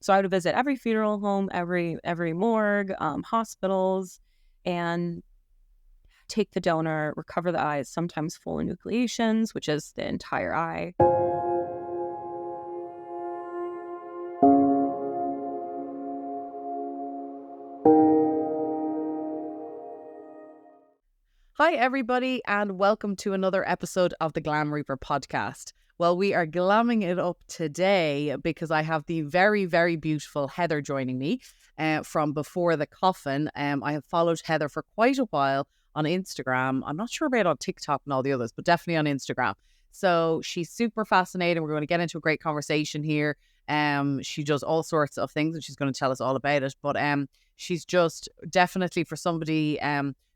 So I would visit every funeral home, every morgue, hospitals, and take the donor, recover the eyes, sometimes full enucleations, which is the entire eye. Hi, everybody, and welcome to another episode of the Glam Reaper Podcast. Well, we are glamming it up today because I have the very, very beautiful Heather joining me from Before the Coffin. I have followed Heather for quite a while on Instagram. I'm not sure about on TikTok and all the others, but definitely on Instagram. So she's super fascinating. We're going to get into a great conversation here. She does all sorts of things and she's going to tell us all about it. But she's just definitely for somebody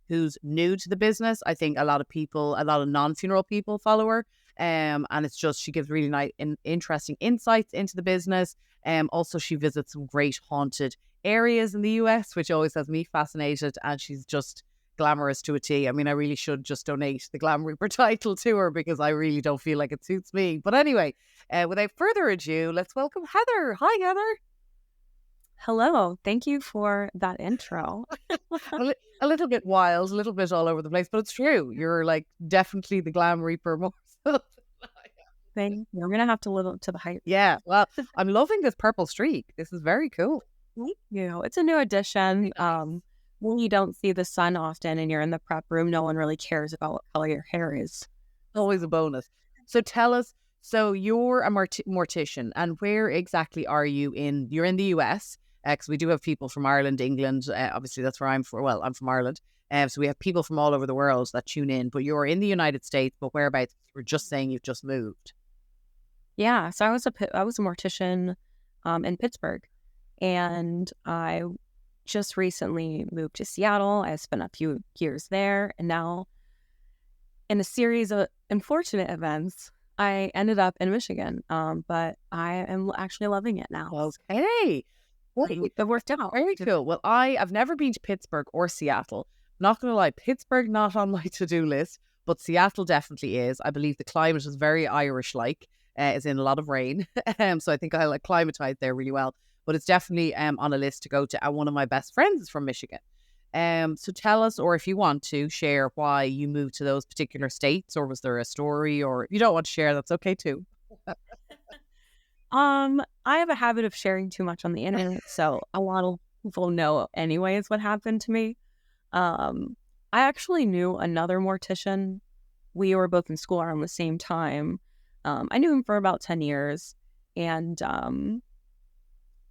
who's new to the business. I think a lot of non-funeral people follow her. And it's just, she gives really nice and interesting insights into the business. Also, she visits some great haunted areas in the US, which always has me fascinated. And she's just glamorous to a T. I mean, I really should just donate the Glam Reaper title to her because I really don't feel like it suits me. But anyway, without further ado, let's welcome Heather. Hi, Heather. Hello. Thank you for that intro. A little bit wild, a little bit all over the place, but it's true. You're like definitely the Glam Reaper more so. Thank you. We're going to have to live up to the hype. Yeah. Well, I'm loving this purple streak. This is very cool. Thank you. It's a new addition. When you don't see the sun often and you're in the prep room, no one really cares about what color your hair is. Always a bonus. So tell us, so you're a mortician, and where exactly are you in? You're in the US, because we do have people from Ireland, England. Obviously, that's where I'm from. Well, I'm from Ireland. So we have people from all over the world that tune in, but you're in the United States, but whereabouts? You were just saying you've just moved. Yeah, so I was a mortician in Pittsburgh, and I just recently moved to Seattle. I spent a few years there, and now in a series of unfortunate events, I ended up in Michigan, but I am actually loving it now. Okay. It worked out. Very cool. Well, I've never been to Pittsburgh or Seattle. Not going to lie, Pittsburgh not on my to-do list, but Seattle definitely is. I believe the climate is very Irish-like, as in a lot of rain. So I think I'll acclimatise there really well. But it's definitely on a list to go to. And one of my best friends is from Michigan. So tell us, or if you want to share why you moved to those particular states, or was there a story, or if you don't want to share, that's okay too. I have a habit of sharing too much on the internet, so a lot of people know anyways what happened to me. I actually knew another mortician. We were both in school around the same time. I knew him for about 10 years, and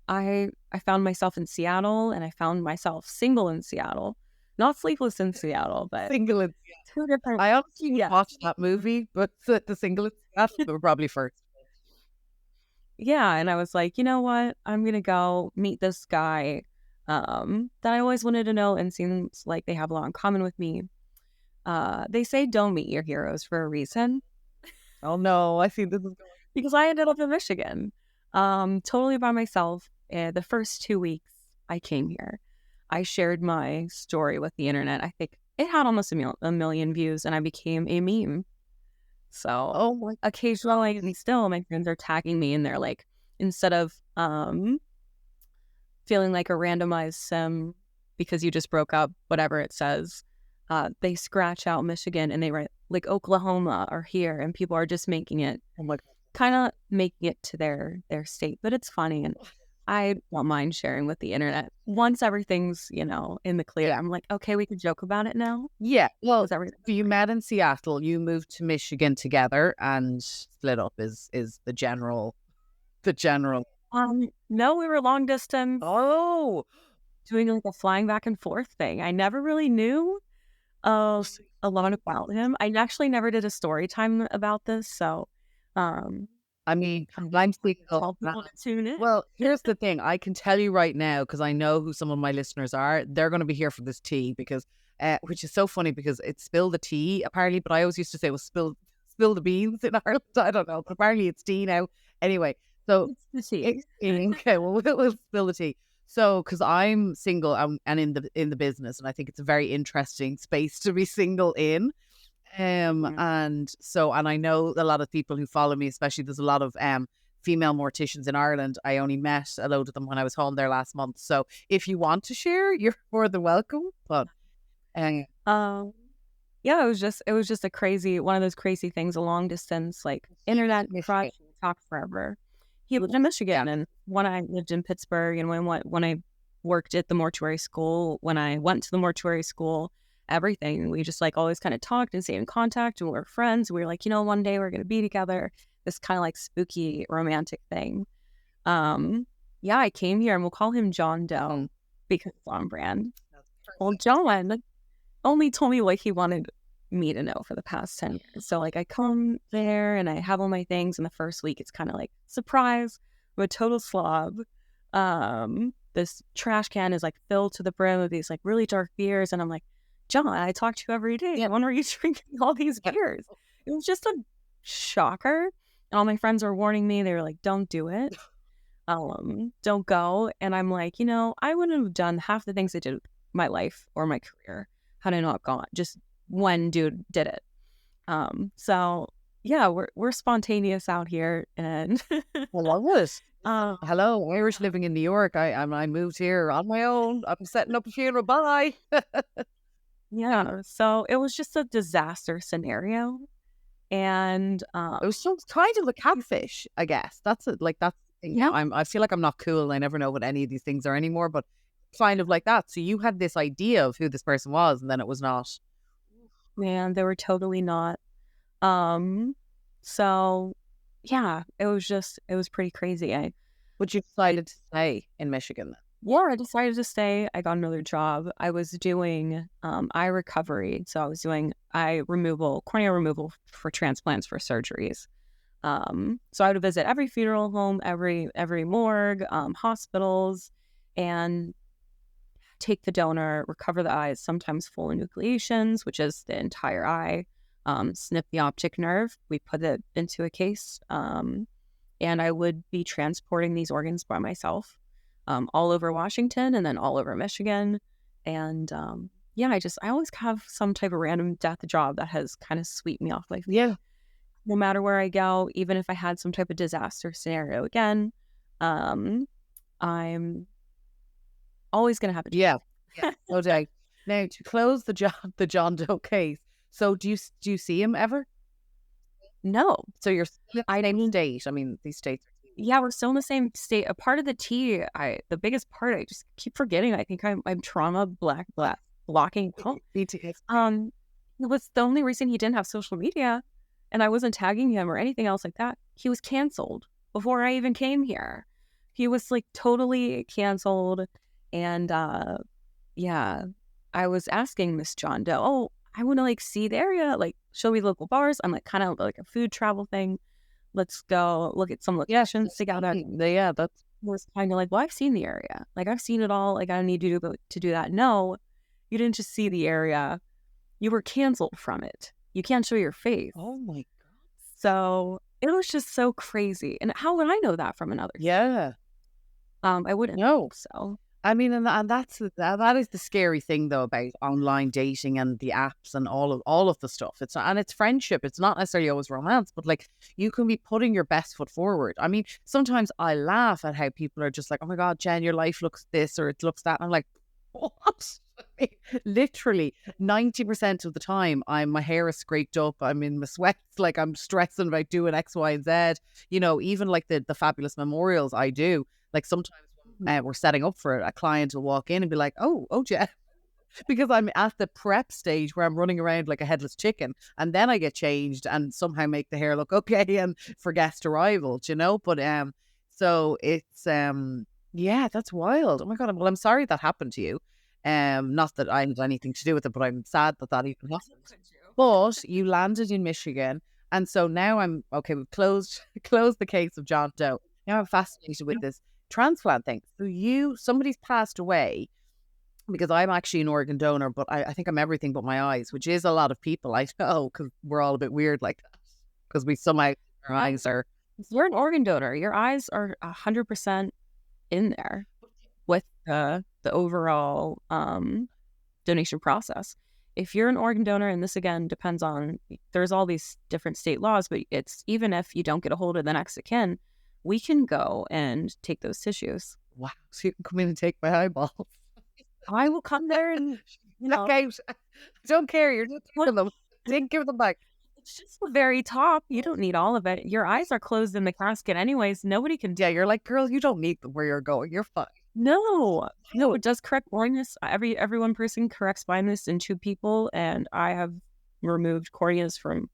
I found myself in Seattle, and I found myself single in Seattle. Not sleepless in Seattle, but Single in two different. I honestly watched that movie, but the single in Seattle were probably first. Yeah, and I was like, you know what? I'm going to go meet this guy that I always wanted to know and seems like they have a lot in common with me. They say don't meet your heroes for a reason. Oh, no, I see this is going. Because I ended up in Michigan totally by myself. The first 2 weeks I came here, I shared my story with the internet. I think it had almost a million views, and I became a meme. So occasionally, and still, my friends are tagging me, and they're like, instead of feeling like a randomized sim because you just broke up, whatever it says, they scratch out Michigan and they write like Oklahoma or here, and people are just making it kind of making it to their state. But it's funny, and I don't mind sharing with the internet. Once everything's, in the clear, I'm like, okay, we can joke about it now. Yeah. Well, you met in Seattle, you moved to Michigan together and split up is the general. No, we were long distance. Oh. Doing like a flying back and forth thing. I never really knew a lot about him. I actually never did a story time about this. So, I mean, I'm single. Well, here's the thing. I can tell you right now, because I know who some of my listeners are. They're going to be here for this tea because, which is so funny because it's spill the tea apparently. But I always used to say it was spill the beans in Ireland. I don't know, but apparently it's tea now. Anyway, so it's the tea. Okay, well we'll spill the tea. So, because I'm single and in the business, and I think it's a very interesting space to be single in. And I know a lot of people who follow me, especially there's a lot of female morticians in Ireland. I only met a load of them when I was home there last month. So if you want to share, you're more than welcome. But yeah, it was just one of those crazy things, a long distance, like internet project, talk forever. He lived in Michigan, and when I lived in Pittsburgh, and when I worked at the mortuary school, when I went to the mortuary school, everything, we just like always kind of talked and stayed in contact, and we were friends. We were like, one day we're going to be together, this kind of like spooky romantic thing. Yeah, I came here, and we'll call him John Doe because it's on brand. Well, John only told me what he wanted me to know for the past 10 years. So like I come there and I have all my things, and the first week it's kind of like, surprise, I'm a total slob. This trash can is like filled to the brim of these like really dark beers, and I'm like, John, I talk to you every day. When are you drinking all these beers? It was just a shocker. And all my friends were warning me. They were like, don't do it. Don't go. And I'm like, I wouldn't have done half the things I did with my life or my career had I not gone. Just one dude did it. So yeah, we're spontaneous out here, and well, I was. Hello, Irish living in New York. I moved here on my own. I'm setting up a funeral. Bye. Yeah, so it was just a disaster scenario, and it was so kind of a catfish, I guess. That's it. Like that's I feel like I'm not cool. I never know what any of these things are anymore, but kind of like that. So you had this idea of who this person was, and then it was not. Man, they were totally not. So yeah, it was pretty crazy. But you decided to stay in Michigan then? Yeah, I decided to stay. I got another job. I was doing eye recovery. So I was doing cornea removal for transplants for surgeries. So I would visit every funeral home, every morgue, hospitals, and take the donor, recover the eyes, sometimes full enucleations, which is the entire eye, snip the optic nerve. We put it into a case, and I would be transporting these organs by myself all over Washington and then all over Michigan. And I always have some type of random death job that has kind of swept me off my feet. Yeah. No matter where I go, even if I had some type of disaster scenario again, I'm always going to have a job. Yeah. No doubt. Now, to close the John Doe case, so do you see him ever? No. So you're still in the same state. I mean, these states. Yeah, we're still in the same state. A part of the T, the biggest part, I just keep forgetting. I think I'm trauma blocking. It was the only reason he didn't have social media, and I wasn't tagging him or anything else like that. He was canceled before I even came here. He was like totally canceled. And I was asking Miss John Doe, oh, I want to like see the area, like show me local bars. I'm like kind of like a food travel thing. Let's go look at some locations together. Yeah, that was kind of like, well, I've seen the area. Like I've seen it all. Like I don't need you to do that. No, you didn't just see the area. You were canceled from it. You can't show your face. Oh my God. So it was just so crazy. And how would I know that from another? Yeah. I wouldn't know. So I mean, and that is the scary thing though about online dating and the apps and all of the stuff. It's friendship. It's not necessarily always romance, but like you can be putting your best foot forward. I mean, sometimes I laugh at how people are just like, "Oh my God, Jen, your life looks this or it looks that." And I'm like, what? Literally 90% of the time, my hair is scraped up. I'm in my sweats, like I'm stressing about doing X, Y, and Z. Even like the fabulous memorials I do. Like sometimes. We're setting up for it. A client will walk in and be like, oh, Jen, because I'm at the prep stage where I'm running around like a headless chicken, and then I get changed and somehow make the hair look okay and for guest arrival, But so it's that's wild. Oh my God. Well, I'm sorry that happened to you. Not that I had anything to do with it, but I'm sad that even happened. But you landed in Michigan, and so now I'm okay. We've closed the case of John Doe. Now I'm fascinated with this transplant thing. So somebody's passed away, because I'm actually an organ donor, but I think I'm everything but my eyes, which is a lot of people I know, because we're all a bit weird like that, because we somehow our eyes are. You're an organ donor. Your eyes are 100% in there with the overall donation process. If you're an organ donor, and this again depends on, there's all these different state laws, but it's even if you don't get a hold of the next of kin, we can go and take those tissues. Wow. So you can come in and take my eyeballs. I will come there and, Look out. I don't care. You're just taking them. Didn't give them back. it's just the very top. You don't need all of it. Your eyes are closed in the casket anyways. Nobody can Yeah, you're like, girl, you don't need them where you're going. You're fine. No, it does correct blindness. Every one person corrects blindness in 2 people, and I have removed corneas from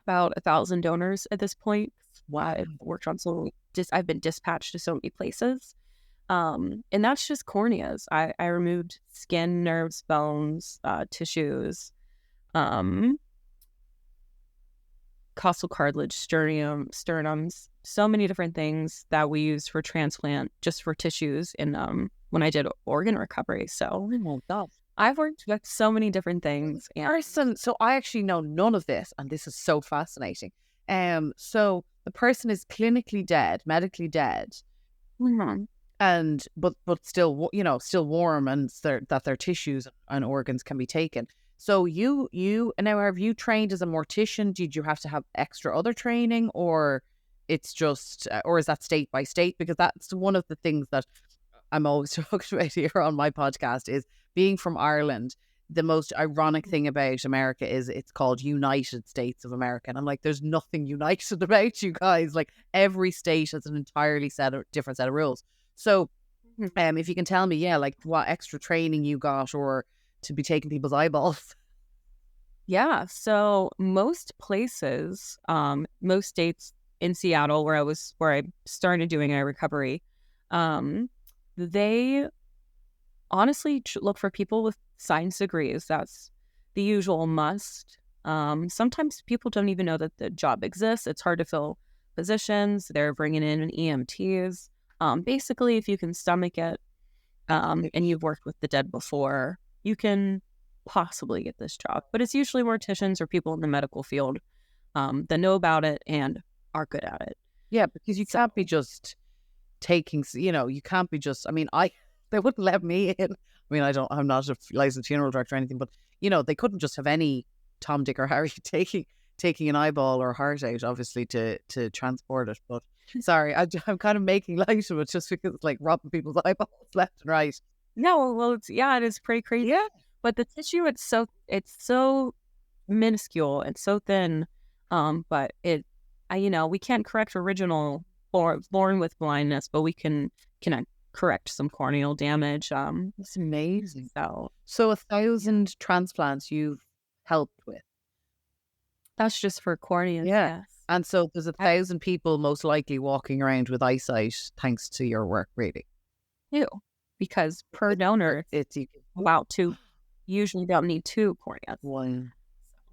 about 1,000 donors at this point. Wow. I've worked on I've been dispatched to so many places. And that's just corneas. I removed skin, nerves, bones, tissues, costal cartilage, sternums, so many different things that we use for transplant, just for tissues in when I did organ recovery. So I've worked with so many different things. And So I actually know none of this, and this is so fascinating. So the person is clinically dead, medically dead, and but still, still warm, and that their tissues and organs can be taken. So you now, have you trained as a mortician? Did you have to have extra other training, or it's just, or is that state by state? Because that's one of the things that I'm always talking about here on my podcast, is being from Ireland. The most ironic thing about America is it's called United States of America. And I'm like, there's nothing united about you guys. Like, every state has an entirely different set of rules. So if you can tell me, like what extra training you got, or to be taking people's eyeballs. Yeah, so most places, most states in Seattle, where I started doing eye recovery, they honestly look for people with science degrees. That's the usual must. Sometimes people don't even know that the job exists. It's hard to fill positions. They're bringing in an EMTs. Basically, if you can stomach it, and you've worked with the dead before, you can possibly get this job. But it's usually morticians or people in the medical field that know about it and are good at it. Yeah, because you can't be just taking, you can't be just, they wouldn't let me in. I'm not a licensed funeral director or anything, but, they couldn't just have any Tom, Dick or Harry taking an eyeball or heart out, obviously, to transport it. But sorry, I'm kind of making light of it just because it's like robbing people's eyeballs left and right. No, well, it is pretty crazy. Yeah. But the tissue, it's so minuscule and so thin. But we can't correct original born with blindness, but we can correct some corneal damage. It's amazing. So 1,000 transplants you've helped with. That's just for corneas. Yeah. Yes. And so there's 1,000 people most likely walking around with eyesight thanks to your work, really. Ew. Because per donor, it's about 2. Usually they'll need 2 corneas. Wow.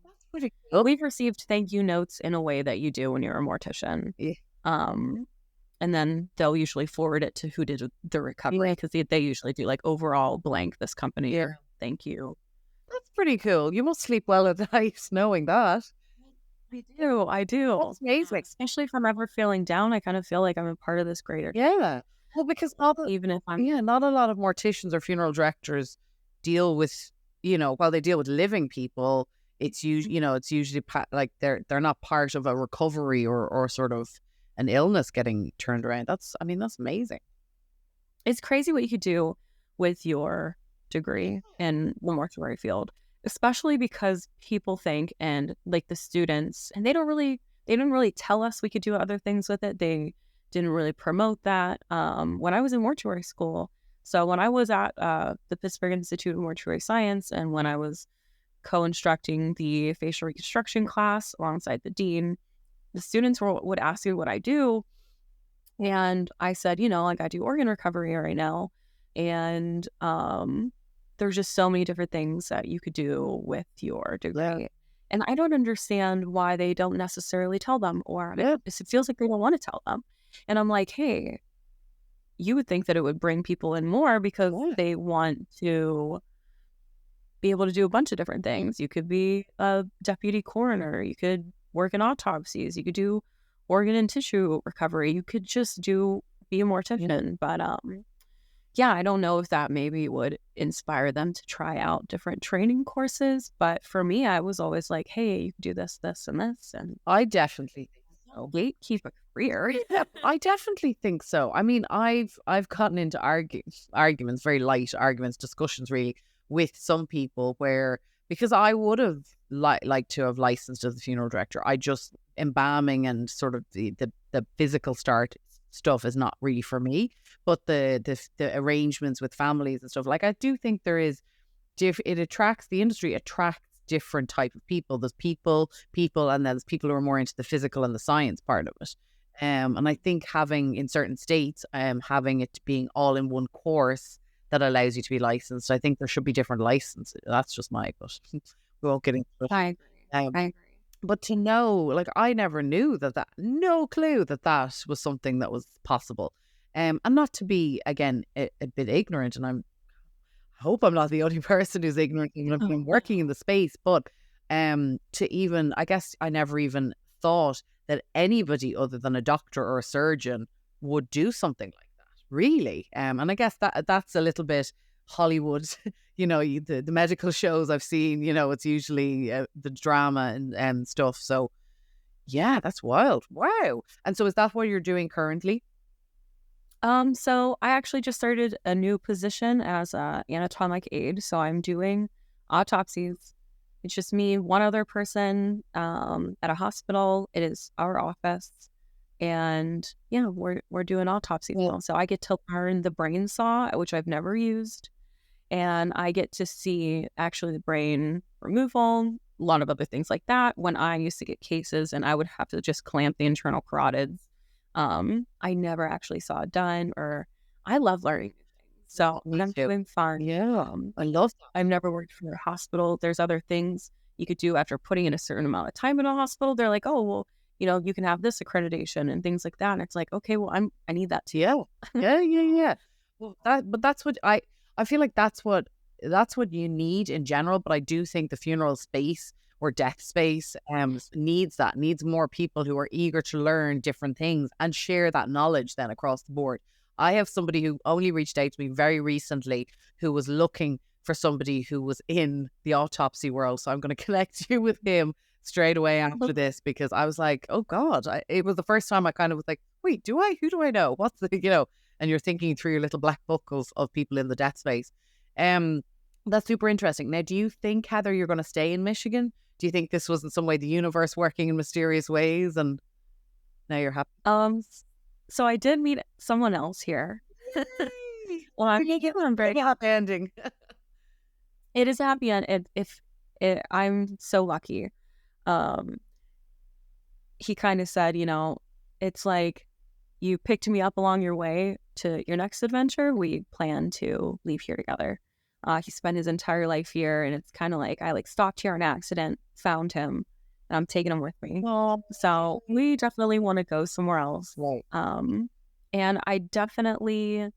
That's pretty cool. We've received thank you notes in a way that you do when you're a mortician. Yeah. And then they'll usually forward it to who did the recovery, because they usually do like overall blank this company. Yeah. Thank you. That's pretty cool. You must sleep well at night knowing that. I do. That's amazing. Especially if I'm ever feeling down, I kind of feel like I'm a part of this greater. Yeah. Well, because even if I'm not a lot of morticians or funeral directors deal with, while they deal with living people, it's usually, it's usually like they're not part of a recovery or sort of an illness getting turned around. That's amazing. It's crazy what you could do with your degree in the mortuary field, especially because people think, and like the students, and they didn't really tell us we could do other things with it. They didn't really promote that when I was in mortuary school. So when I was at the Pittsburgh Institute of Mortuary Science, and when I was co-instructing the facial reconstruction class alongside the dean, the students would ask me what I do. And I said, I do organ recovery right now. And there's just so many different things that you could do with your degree. Yeah. And I don't understand why they don't necessarily tell them, or it feels like they don't want to tell them. And I'm like, hey, you would think that it would bring people in more, because they want to be able to do a bunch of different things. You could be a deputy coroner. You could work in autopsies. You could do organ and tissue recovery. You could just be a mortician. But I don't know if that maybe would inspire them to try out different training courses. But for me, I was always like, hey, you can do this, this, and this. And I definitely think gatekeep a career. Yeah, I definitely think so. I mean, I've gotten into arguments, very light arguments, discussions really with some people where, because I would have liked to have licensed as a funeral director. I just, embalming and sort of the physical stuff is not really for me. But the arrangements with families and stuff, like, I do think there is it attracts, the industry attracts different type of people. There's people, and then there's people who are more into the physical and the science part of it. And I think having, in certain states, having it being all in one course that allows you to be licensed, I think there should be different licenses. That's just my, but we won't get into it. I agree. I agree. But to know, like, I never knew no clue that was something that was possible. And not to be, again, a bit ignorant, and I hope I'm not the only person who's ignorant, even if I'm working in the space, but to even, I guess I never even thought that anybody other than a doctor or a surgeon would do something like that, really. And I guess that's a little bit Hollywood, the medical shows I've seen, it's usually the drama and stuff. So yeah, that's wild. Wow. And so is that what you're doing currently? So I actually just started a new position as a anatomic aide. So I'm doing autopsies. It's just me, one other person at a hospital. It is our office. And yeah, we're doing autopsies now. So I get to learn the brain saw, which I've never used. And I get to see actually the brain removal, a lot of other things like that. When I used to get cases and I would have to just clamp the internal carotids. I never actually saw it done, or I love learning new things. So when I'm doing fun, I love that. I've never worked for a hospital. There's other things you could do after putting in a certain amount of time in a hospital. They're like, oh, well, you can have this accreditation and things like that. And it's like, okay, well, I need that too. Yeah. Well, that's what I feel like that's what you need in general. But I do think the funeral space or death space needs more people who are eager to learn different things and share that knowledge then across the board. I have somebody who only reached out to me very recently who was looking for somebody who was in the autopsy world. So I'm going to connect you with him straight away after this, because I was like, oh God, it was the first time I kind of was like, wait, who do I know? What's the, and you're thinking through your little black book of people in the death space. That's super interesting. Now, do you think, Heather, you're going to stay in Michigan? Do you think this was in some way the universe working in mysterious ways and now you're happy? So I did meet someone else here. Well, I'm very happy ending. It is a happy end. I'm so lucky. He kind of said, it's like you picked me up along your way to your next adventure. We plan to leave here together. He spent his entire life here, and it's kind of like I stopped here on accident, found him, and I'm taking him with me. So we definitely want to go somewhere else. Right. And I definitely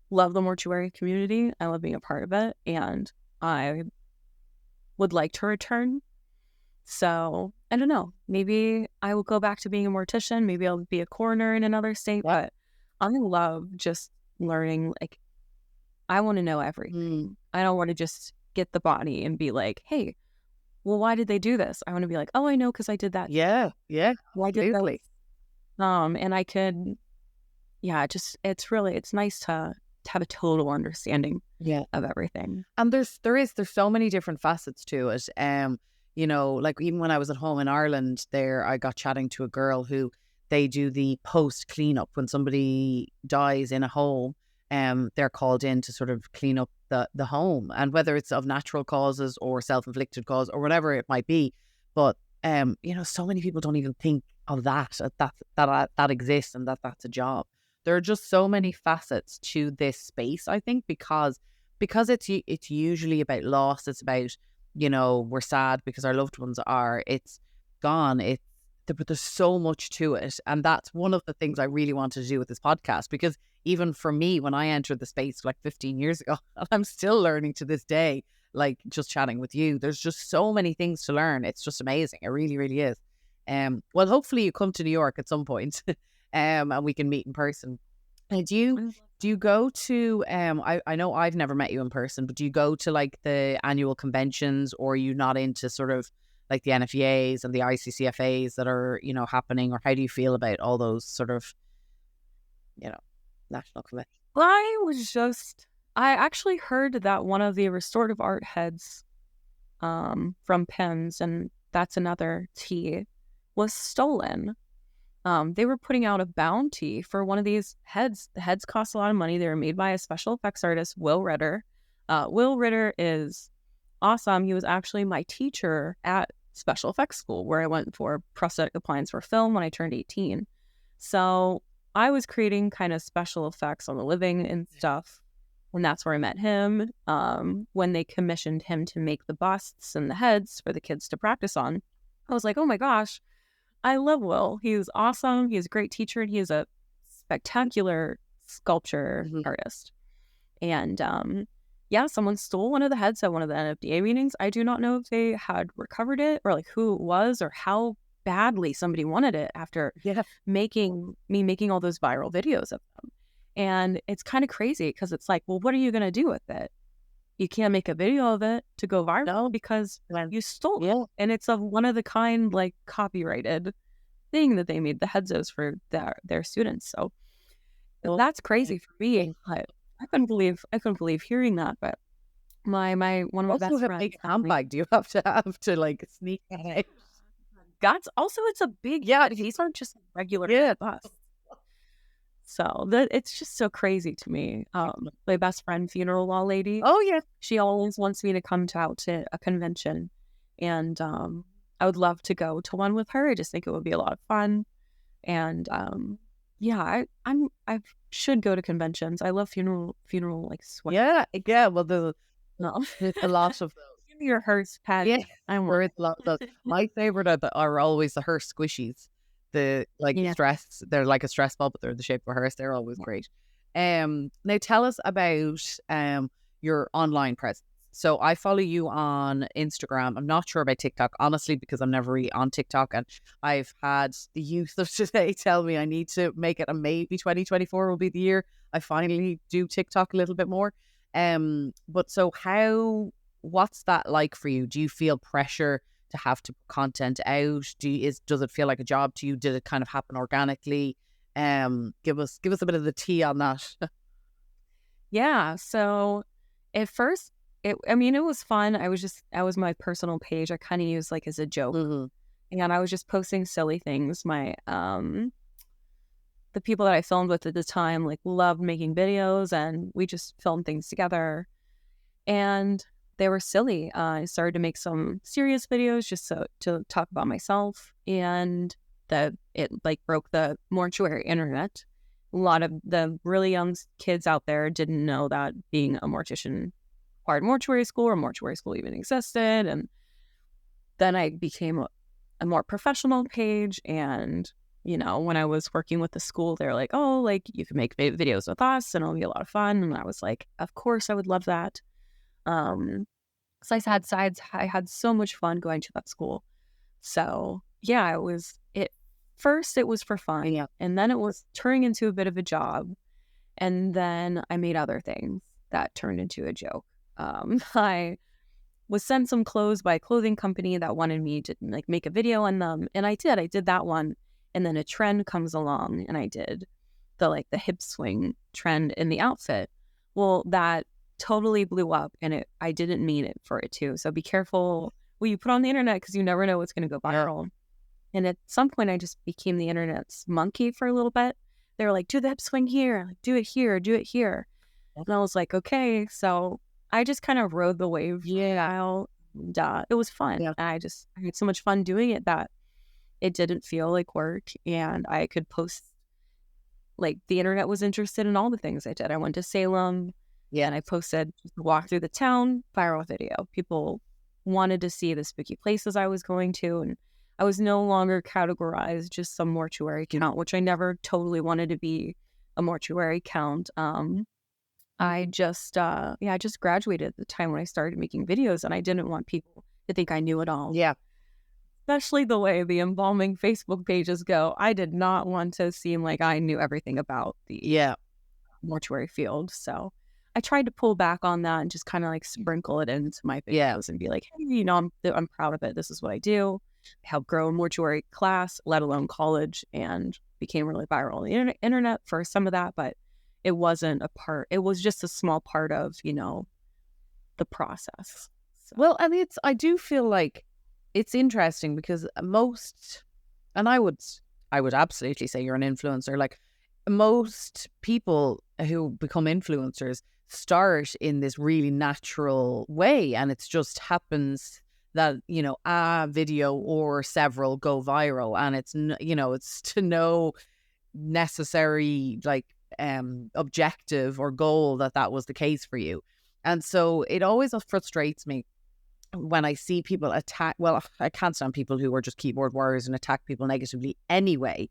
love the mortuary community. I love being a part of it, and I would like to return. So I don't know. Maybe I will go back to being a mortician. Maybe I'll be a coroner in another state. But I love just learning. I want to know everything. I don't want to just get the body and be like, hey, well, why did they do this? I want to be like, oh, I know because I did that. Yeah. Why did that? And I could, it's nice to have a total understanding of everything. And there's so many different facets to it. Even when I was at home in Ireland there, I got chatting to a girl who they do the post cleanup when somebody dies in a home. They're called in to sort of clean up the home, and whether it's of natural causes or self-inflicted cause or whatever it might be. But so many people don't even think of that exists and that's a job. There are just so many facets to this space, I think, because it's usually about loss. It's about, we're sad because our loved ones it's gone. But there's so much to it. And that's one of the things I really wanted to do with this podcast, because even for me, when I entered the space 15 years ago, I'm still learning to this day, just chatting with you. There's just so many things to learn. It's just amazing. It really, really is. Well, hopefully you come to New York at some point and we can meet in person. Do you go to, I know I've never met you in person, but do you go to the annual conventions, or are you not into sort of like the NFEAs and the ICCFAs that are, you know, happening, or how do you feel about all those sort of, you know, national conventions? I actually heard that one of the restorative art heads from Penn's, and that's another T, was stolen. They were putting out a bounty for one of these heads. The heads cost a lot of money. They were made by a special effects artist, Will Ritter. Will Ritter is awesome. He was actually my teacher at special effects school, where I went for prosthetic appliance for film when I turned 18. So I was creating kind of special effects on the living and stuff. And that's where I met him. When they commissioned him to make the busts and the heads for the kids to practice on, I was like, oh my gosh, I love Will. He's awesome. He's a great teacher, and he is a spectacular sculpture artist. And yeah, someone stole one of the heads at one of the NFDA meetings. I do not know if they had recovered it, or like who it was, or how badly somebody wanted it after making all those viral videos of them. And it's kind of crazy, because it's like, well, what are you going to do with it? You can't make a video of it to go viral because you stole it. And it's a one-of-the-kind, like, copyrighted thing that they made the heads for their students. So that's crazy for me. I couldn't believe hearing that. But one of my best friends. Big handbag do you have to like sneak that out? That's also, it's a big, these aren't just regular busts. So it's just so crazy to me. My best friend, funeral law lady. Oh yeah, she always wants me to come out to a convention, and I would love to go to one with her. I just think it would be a lot of fun, and I should go to conventions. I love funeral like sweat. Yeah. Well, there's a lot of those. Give me your hearse, Pat. Yeah, I'm worried a lot of those. My favorite are always the hearse squishies. The stress, they're like a stress ball, but they're the shape of a hearse. They're always great. Now tell us about your online presence. So I follow you on Instagram. I'm not sure about TikTok, honestly, because I'm never really on TikTok, and I've had the youth of today tell me I need to make it, and maybe 2024 will be the year I finally do TikTok a little bit more. But so what's that like for you? Do you feel pressure to have to put content out? Does it feel like a job to you? Did it kind of happen organically? Give us a bit of the tea on that. Yeah. So at first, it was fun. That was my personal page. I kind of used like as a joke, and I was just posting silly things. My the people that I filmed with at the time like loved making videos, and we just filmed things together, and they were silly. I started to make some serious videos just to talk about myself, and it like broke the mortuary internet. A lot of the really young kids out there didn't know that being a mortician required mortuary school, or mortuary school even existed. And then I became a more professional page, and when I was working with the school, they're like, oh, like you can make videos with us and it'll be a lot of fun. And I was like, of course I would love that. So I had so much fun going to that school. So yeah, first it was for fun, and then it was turning into a bit of a job, and then I made other things that turned into a joke. I was sent some clothes by a clothing company that wanted me to like make a video on them, and I did that one, and then a trend comes along, and I did the hip swing trend in the outfit. Well, that totally blew up, and I didn't mean it for it to. So be careful what you put on the internet, because you never know what's going to go viral. And at some point, I just became the internet's monkey for a little bit. They were like, do the hip swing here, like, do it here, do it here. And I was like, okay. So I just kind of rode the wave. Yeah. And, it was fun. Yeah. I had so much fun doing it that it didn't feel like work, and I could post, like, the internet was interested in all the things I did. I went to Salem. Yeah. And I posted just a walk through the town, viral video. People wanted to see the spooky places I was going to, and I was no longer categorized just some mortuary count, which I never totally wanted to be a mortuary count. I just graduated at the time when I started making videos, and I didn't want people to think I knew it all. Yeah. Especially the way the embalming Facebook pages go. I did not want to seem like I knew everything about the mortuary field. So I tried to pull back on that and just kind of like sprinkle it into my videos and be like, hey, you know, I'm proud of it. This is what I do. I helped grow a mortuary class, let alone college, and became really viral on the internet for some of that. But it wasn't a part. It was just a small part of, you know, the process. So. Well, and I do feel like it's interesting because most, and I would absolutely say you're an influencer. Like most people who become influencers start in this really natural way, and it just happens that, you know, a video or several go viral, and it's, you know, it's to no necessary like objective or goal that was the case for you. And so it always frustrates me when I see people attack. Well, I can't stand people who are just keyboard warriors and attack people negatively anyway.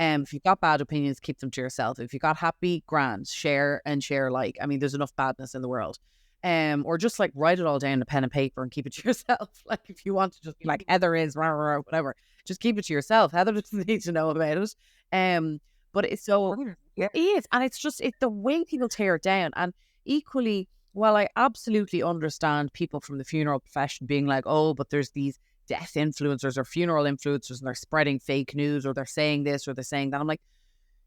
If you've got bad opinions, keep them to yourself. If you got happy, grand, share and share. Like, I mean, there's enough badness in the world. Or just like write it all down in a pen and paper and keep it to yourself. Like if you want to just be like Heather is, rah, rah, rah, whatever, just keep it to yourself. Heather doesn't need to know about it. But it's so, it is. And it's just, the way people tear it down. And equally, while I absolutely understand people from the funeral profession being like, oh, but there's these death influencers or funeral influencers and they're spreading fake news or they're saying this or they're saying that. I'm like,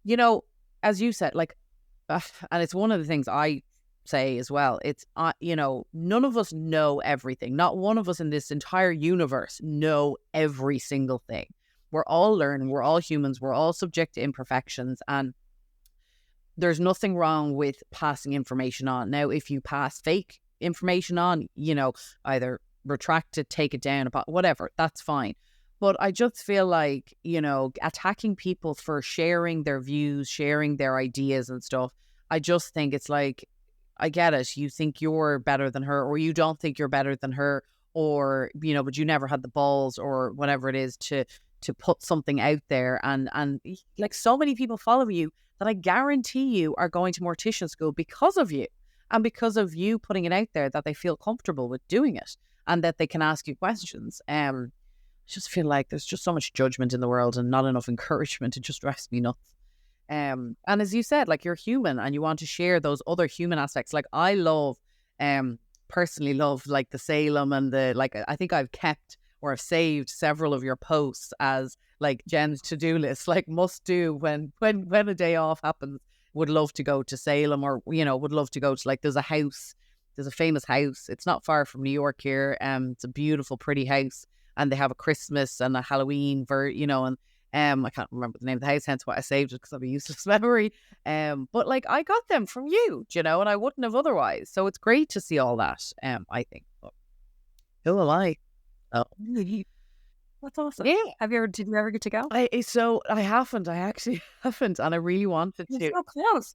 you know, as you said, like, and it's one of the things I say as well. It's, you know, none of us know everything. Not one of us in this entire universe know every single thing. We're all learning. We're all humans. We're all subject to imperfections. And there's nothing wrong with passing information on. Now, if you pass fake information on, you know, either retract it, take it down, about whatever, that's fine. But I just feel like, you know, attacking people for sharing their views, sharing their ideas and stuff, I just think it's like, I get it. You think you're better than her, or you don't think you're better than her, or, you know, but you never had the balls or whatever it is to put something out there. And like so many people follow you that I guarantee you are going to mortician school because of you and because of you putting it out there, that they feel comfortable with doing it and that they can ask you questions. I just feel like there's just so much judgment in the world and not enough encouragement. It just drives me nuts. And as you said, like, you're human and you want to share those other human aspects. Like I love, personally love like the Salem and the, like, I think I've kept or have saved several of your posts as like Jen's to-do list, like must do when a day off happens. Would love to go to Salem, or, you know, would love to go to, like, there's a famous house. It's not far from New York here. It's a beautiful, pretty house. And they have a Christmas and a Halloween, you know, and I can't remember the name of the house, hence why I saved it, because I have a useless memory. But like, I got them from you, you know, and I wouldn't have otherwise. So it's great to see all that, I think. But who am I? Oh, that's awesome. Yeah. Did you ever get to go? I haven't. I actually haven't, and I really wanted to. It's so close.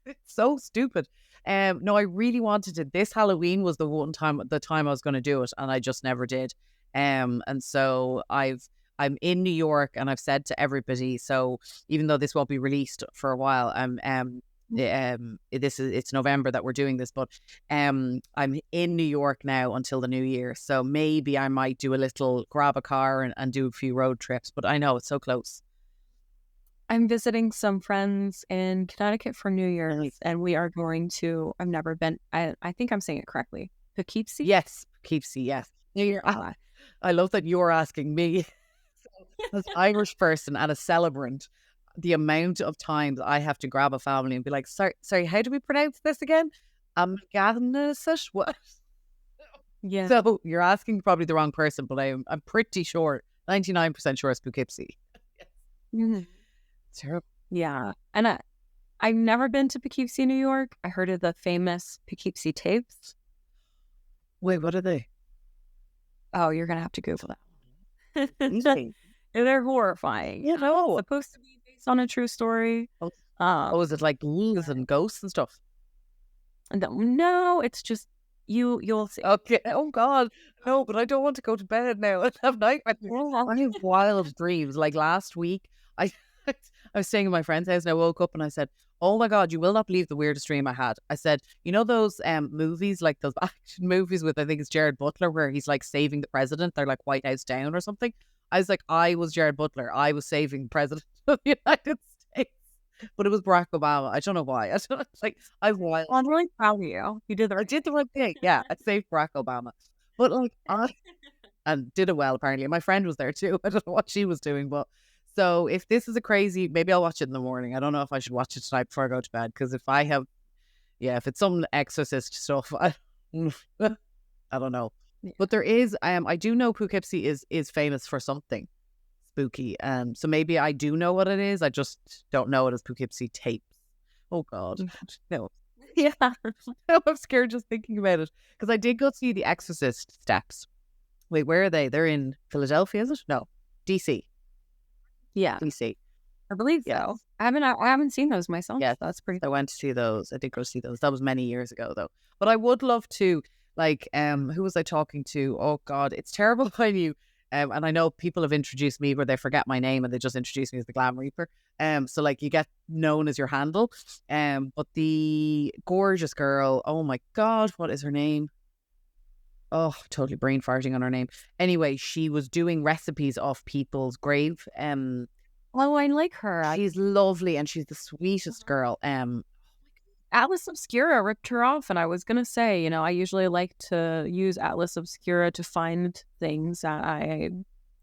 It's so stupid. No, I really wanted to. This Halloween was the time I was going to do it, and I just never did. And so I'm in New York, and I've said to everybody. So even though this won't be released for a while, it's November that we're doing this, but I'm in New York now until the new year. So maybe I might do a little, grab a car and do a few road trips. But I know it's so close. I'm visiting some friends in Connecticut for New Year's, and we are going to, I've never been, I think I'm saying it correctly, Poughkeepsie? Yes, Poughkeepsie, yes. I love that you're asking me, as an Irish person and a celebrant, the amount of times I have to grab a family and be like, sorry, how do we pronounce this again? What? Yeah. So you're asking probably the wrong person, but I'm pretty sure, 99% sure it's Poughkeepsie. Mm-hmm. Terrible. Yeah. And I've never been to Poughkeepsie, New York. I heard of the famous Poughkeepsie tapes. Wait, what are they? Oh, you're going to have to Google that. They're horrifying. You know. It's supposed to be based on a true story. Is it like ghouls and ghosts and stuff? No, it's just you'll see. Okay. Oh God. No, but I don't want to go to bed now and have nightmares. I have wild dreams. Like last week, I was staying at my friend's house and I woke up and I said, oh my God, you will not believe the weirdest dream I had. I said, you know those movies, like those action movies with, I think it's Jared Butler, where he's like saving the president. They're like White House Down or something. I was like, I was Jared Butler. I was saving the president of the United States. but it was Barack Obama. I don't know why. I don't know, like Well, I'm really proud of you. You did the I right did the right thing. Yeah, I saved Barack Obama. But like and did it well apparently. My friend was there too. I don't know what she was doing, but so if this is a crazy, maybe I'll watch it in the morning. I don't know if I should watch it tonight before I go to bed because if I have, yeah, if it's some exorcist stuff, I don't know. Yeah. But there is, I do know Poughkeepsie is famous for something spooky. So maybe I do know what it is. I just don't know it as Poughkeepsie tapes. Oh God, no. Yeah. No, I'm scared just thinking about it because I did go see The Exorcist steps. Wait, where are they? They're in Philadelphia, is it? No, DC. Yeah. DC. I believe Yes. so. I haven't seen those myself. Yes, That's pretty I went to see those. I did go see those. That was many years ago though. But I would love to, like, who was I talking to? Oh God, it's terrible when you and I know people have introduced me where they forget my name and they just introduce me as the Glam Reaper. So like you get known as your handle. But the gorgeous girl, oh my God, what is her name? Oh, totally brain farting on her name. Anyway, she was doing recipes off people's grave. Oh, I like her. She's lovely and she's the sweetest girl. Atlas Obscura ripped her off, and I was gonna say, you know, I usually like to use Atlas Obscura to find things that I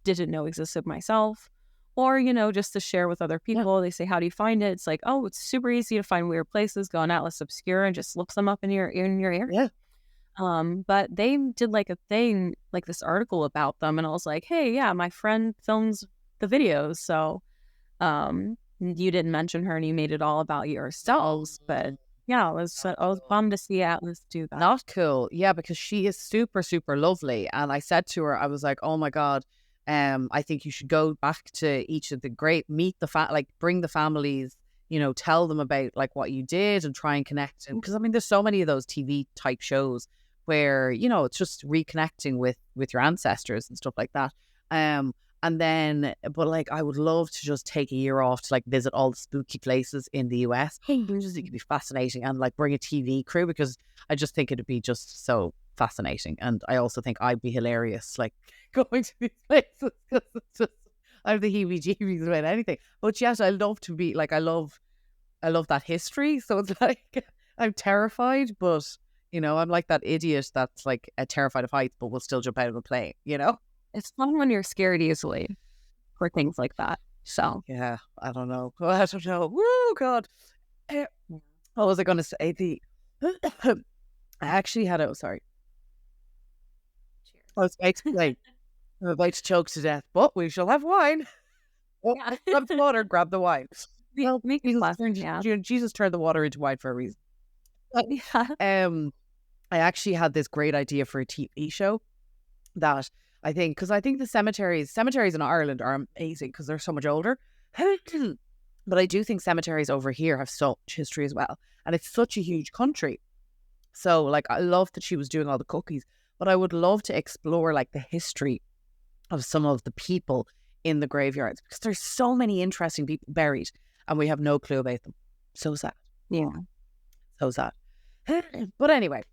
didn't know existed myself, or you know, just to share with other people. They say, "How do you find it?" It's like, "Oh, it's super easy to find weird places. Go on Atlas Obscura and just look them up in your area." Yeah. But they did like a thing, like this article about them, and I was like, "Hey, yeah, my friend films the videos, so you didn't mention her, and you made it all about yourselves, but." Yeah, I was bummed to see Atlas do that. Not cool. Yeah, because she is super, super lovely. And I said to her, I was like, oh my God, I think you should go back to each of the meet the bring the families, you know, tell them about like what you did and try and connect. Because I mean, there's so many of those TV type shows where, you know, it's just reconnecting with your ancestors and stuff like that. And then, but like, I would love to just take a year off to like visit all the spooky places in the US. I just think it'd be fascinating and like bring a TV crew because I just think it'd be just so fascinating. And I also think I'd be hilarious, like going to these places because it's just, I have the heebie-jeebies about anything. But yet I love to be like, I love that history. So it's like, I'm terrified, but you know, I'm like that idiot that's like terrified of heights, but will still jump out of a plane, you know? It's fun when you're scared easily for things like that. So yeah, I don't know. I don't know. Woo, God. What was I going to say? I actually had it. Sorry. I was about to say, I'm about to choke to death, but we shall have wine. Oh, yeah. grab the water, grab the wine. Well, Jesus turned the water into wine for a reason. Yeah. I actually had this great idea for a TV show that I think the cemeteries in Ireland are amazing because they're so much older. But I do think cemeteries over here have so much history as well. And it's such a huge country. So like, I love that she was doing all the cookies, but I would love to explore like the history of some of the people in the graveyards because there's so many interesting people buried and we have no clue about them. So sad. Yeah. So sad. But anyway,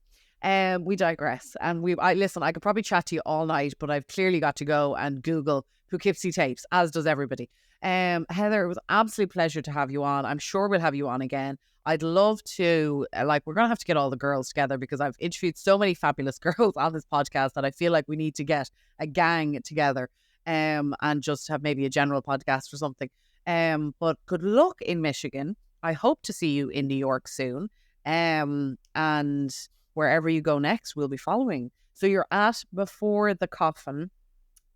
we digress. And listen, I could probably chat to you all night, but I've clearly got to go and Google Poughkeepsie tapes, as does everybody. Heather, it was an absolute pleasure to have you on. I'm sure we'll have you on again. I'd love to, we're going to have to get all the girls together because I've interviewed so many fabulous girls on this podcast that I feel like we need to get a gang together and just have maybe a general podcast or something. But good luck in Michigan. I hope to see you in New York soon. And wherever you go next, we'll be following. So you're at Before the Coffin.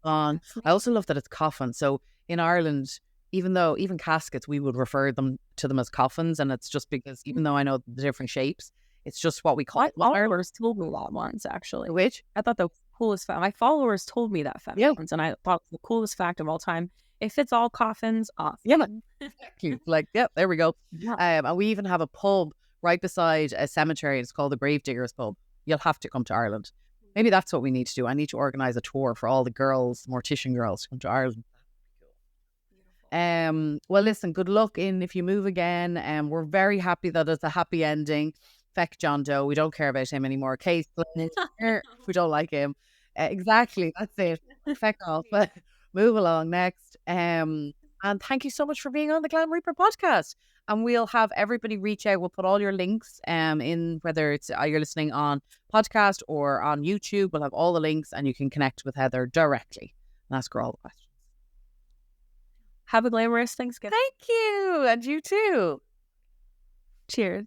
I also love that it's coffin. So in Ireland, even caskets, we would refer to them as coffins, and it's just because even though I know the different shapes, it's just what we call it. My followers told me that once, actually. Which? I thought the coolest fact. My followers told me that fact once, and I thought the coolest fact of all time. It fits all coffins off. Yeah, exactly. Like, yep, there we go. Yeah. And we even have a pub right beside a cemetery. It's called the Gravediggers Pub. You'll have to come to Ireland. Maybe that's what we need to do. I need to organise a tour for all the girls, mortician girls, to come to Ireland. Well, listen, good luck if you move again. We're very happy that it's a happy ending. Feck John Doe. We don't care about him anymore. Case we don't like him. Exactly. That's it. Feck off. Move along next. And And thank you so much for being on the Glam Reaper podcast. And we'll have everybody reach out. We'll put all your links in, whether it's you're listening on podcast or on YouTube. We'll have all the links and you can connect with Heather directly and ask her all the questions. Have a glamorous Thanksgiving. Thank you. And you too. Cheers.